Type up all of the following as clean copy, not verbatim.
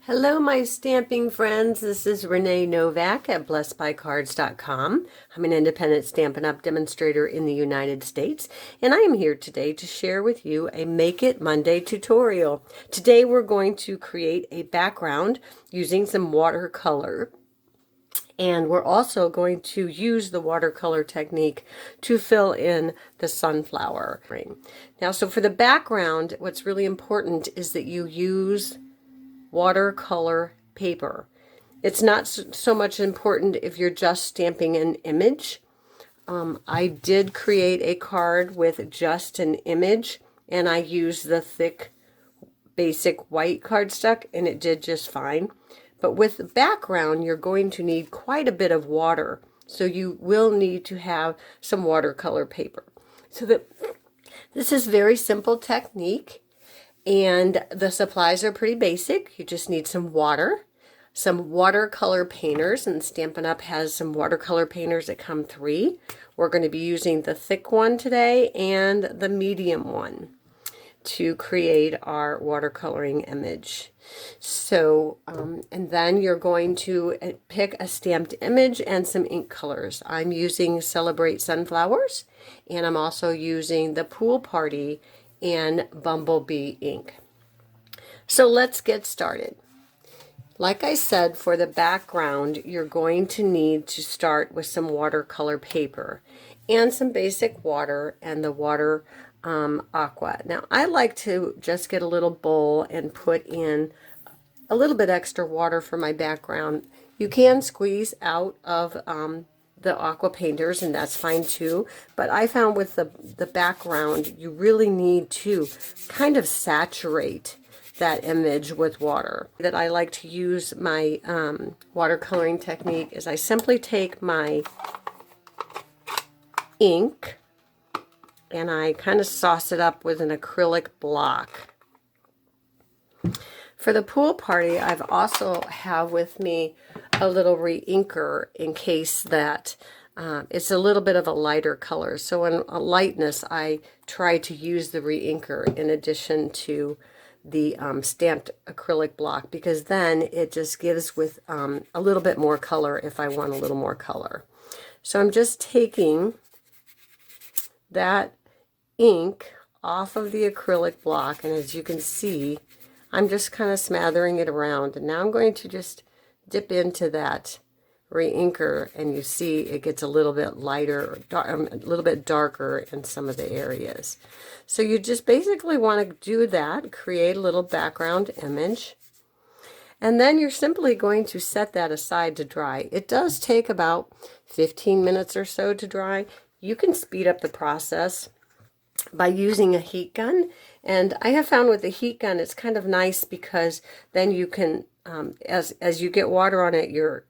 Hello, my stamping friends. This is Renee Novak at blessedbycards.com. I'm an independent Stampin' Up! Demonstrator in the United States, and I am here today to share with you a Make It Monday tutorial. Today we're going to create a background using some watercolor, and we're also going to use the watercolor technique to fill in the sunflower ring. Now, so for the background, what's really important is that you use watercolor paper. It's not so much important if you're just stamping an image. I did create a card with just an image, and I used the thick basic white cardstock, and it did just fine. But with the background, you're going to need quite a bit of water, so you will need to have some watercolor paper. So this is very simple technique. And the supplies are pretty basic. You just need some water, some watercolor painters, and Stampin' Up! Has some watercolor painters that come 3. We're going to be using the thick one today and the medium one to create our watercoloring image. So, and then you're going to pick a stamped image and some ink colors. I'm using Celebrate Sunflowers, and I'm also using the Pool Party and Bumblebee Ink. So let's get started. Like I said, for the background, you're going to need to start with some watercolor paper and some basic water and the water aqua. Now, I like to just get a little bowl and put in a little bit extra water for my background. You can squeeze out of the aqua painters, and that's fine too, but I found with the background you really need to kind of saturate that image with water. That I like to use my watercoloring technique is I simply take my ink and I kind of sauce it up with an acrylic block. For the Pool Party, I've also have with me a little re-inker in case that it's a little bit of a lighter color. So in a lightness, I try to use the re-inker in addition to the stamped acrylic block, because then it just gives with a little bit more color if I want a little more color. So I'm just taking that ink off of the acrylic block, and as you can see, I'm just kind of smattering it around, and now I'm going to just dip into that re-inker, and you see it gets a little bit lighter, a little bit darker in some of the areas. So you just basically want to do that, create a little background image, and then you're simply going to set that aside to dry. It does take about 15 minutes or so to dry. You can speed up the process by using a heat gun, and I have found with the heat gun it's kind of nice because then you can as you get water on it, your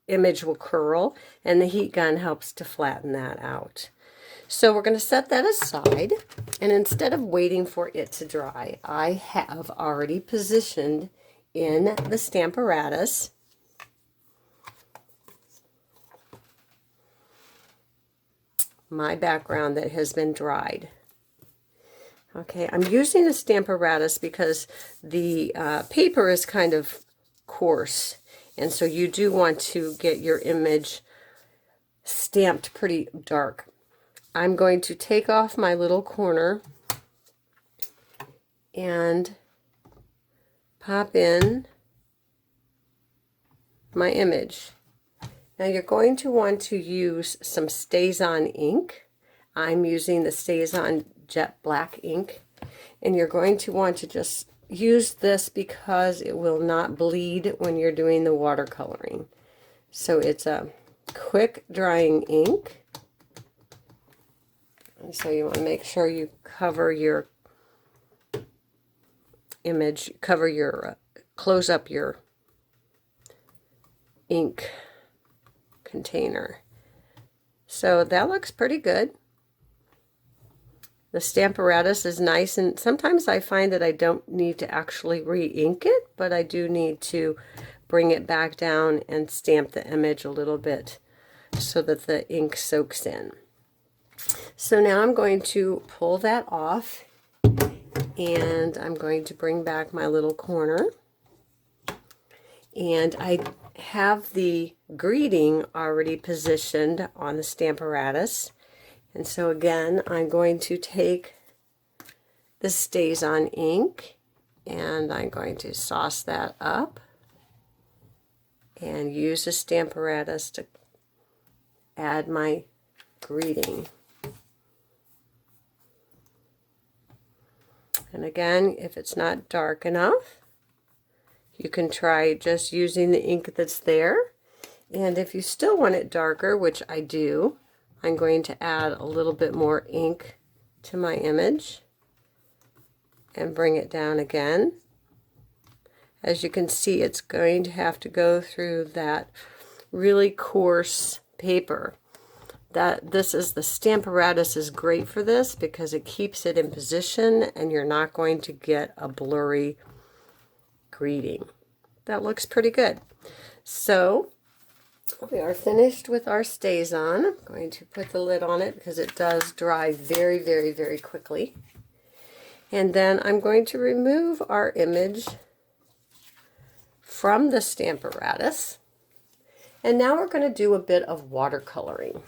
image will curl, and the heat gun helps to flatten that out. So we're going to set that aside, and instead of waiting for it to dry, I have already positioned in the Stamparatus my background that has been dried. Okay, I'm using the Stamparatus because the paper is kind of coarse, and so you do want to get your image stamped pretty dark. I'm going to take off my little corner and pop in my image. Now you're going to want to use some Stazon ink. I'm using the Stazon Jet Black Ink, and you're going to want to just use this because it will not bleed when you're doing the watercoloring. So it's a quick drying ink, and so you want to make sure you cover your image, cover your close up your ink container. So that looks pretty good. The Stamparatus is nice, and sometimes I find that I don't need to actually re-ink it, but I do need to bring it back down and stamp the image a little bit so that the ink soaks in. So now I'm going to pull that off, and I'm going to bring back my little corner. And I have the greeting already positioned on the stamp apparatus. And so again, I'm going to take the Stazon ink and I'm going to sauce that up and use the stamp apparatus to add my greeting. And again, if it's not dark enough, you can try just using the ink that's there. And if you still want it darker, which I do, I'm going to add a little bit more ink to my image and bring it down again. As you can see, it's going to have to go through that really coarse paper. The stamp apparatus is great for this because it keeps it in position and you're not going to get a blurry greeting. That looks pretty good. So we are finished with our Stazon. I'm going to put the lid on it because it does dry very, very, very quickly. And then I'm going to remove our image from the stamp apparatus. And now we're going to do a bit of watercoloring.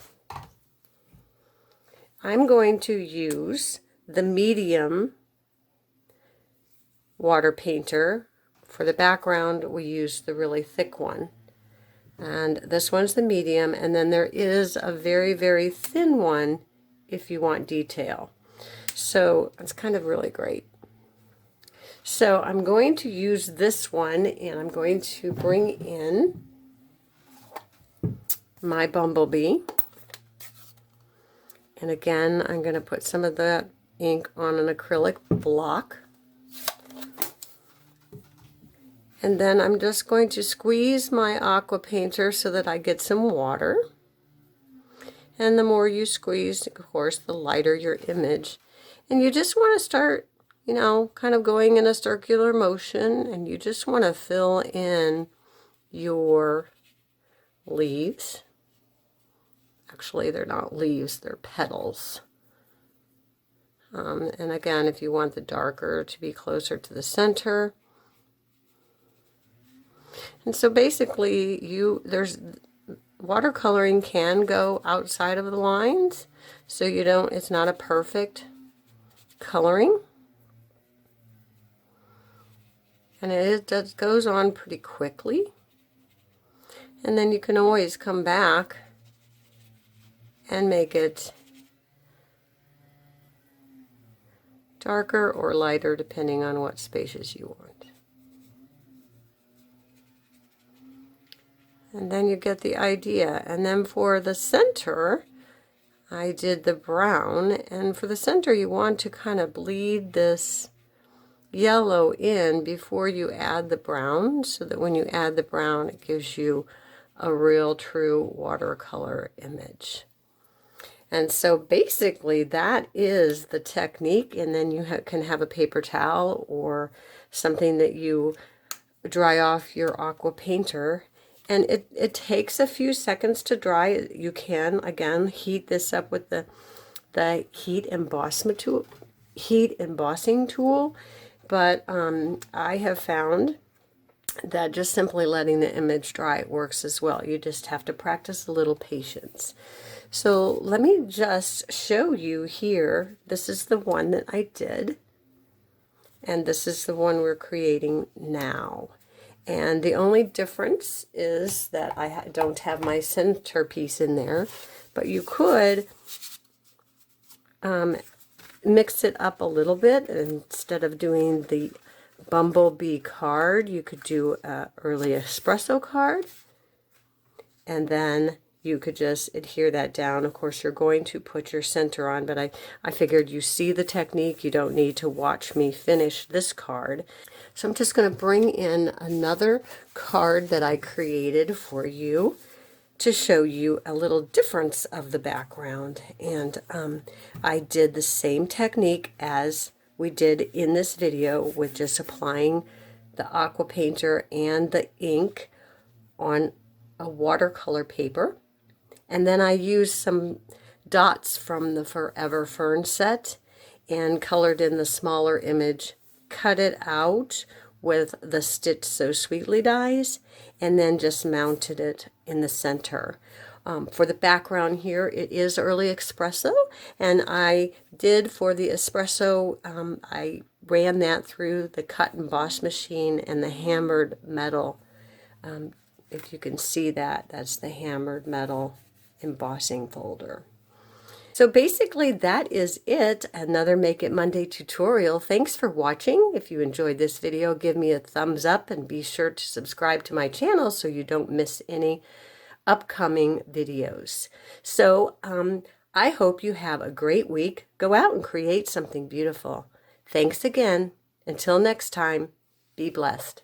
I'm going to use the medium water painter. For the background, we use the really thick one. And this one's the medium, and then there is a very, very thin one if you want detail. So it's kind of really great. So I'm going to use this one, and I'm going to bring in my Bumblebee. And again, I'm going to put some of that ink on an acrylic block. And then I'm just going to squeeze my aqua painter so that I get some water. And the more you squeeze, of course, the lighter your image. And you just want to start, you know, kind of going in a circular motion, and you just want to fill in your leaves. Actually, they're not leaves, they're petals. And again, if you want the darker to be closer to the center. And so basically, watercoloring can go outside of the lines, so it's not a perfect coloring. And it goes on pretty quickly. And then you can always come back and make it darker or lighter depending on what spaces you want. And then you get the idea. And then for the center, I did the brown, and for the center you want to kind of bleed this yellow in before you add the brown, so that when you add the brown it gives you a real true watercolor image. And so basically that is the technique, and then you can have a paper towel or something that you dry off your aqua painter. And it takes a few seconds to dry. You can, again, heat this up with the heat embossing tool. But I have found that just simply letting the image dry works as well. You just have to practice a little patience. So let me just show you here. This is the one that I did. And this is the one we're creating now. And the only difference is that I don't have my centerpiece in there, but you could mix it up a little bit. Instead of doing the Bumblebee card, you could do an early espresso card, and then you could just adhere that down. Of course, you're going to put your center on, but I figured you see the technique. You don't need to watch me finish this card. So I'm just going to bring in another card that I created for you to show you a little difference of the background. And I did the same technique as we did in this video, with just applying the aqua painter and the ink on a watercolor paper. And then I used some dots from the Forever Fern set and colored in the smaller image, cut it out with the Stitch So Sweetly dies, and then just mounted it in the center. For the background here, it is early espresso, and I did for the espresso, I ran that through the cut and emboss machine and the hammered metal. If you can see that, that's the hammered metal embossing folder. So basically that is it. Another Make It Monday tutorial. Thanks for watching. If you enjoyed this video, give me a thumbs up and be sure to subscribe to my channel so you don't miss any upcoming videos. So I hope you have a great week. Go out and create something beautiful. Thanks again. Until next time, be blessed.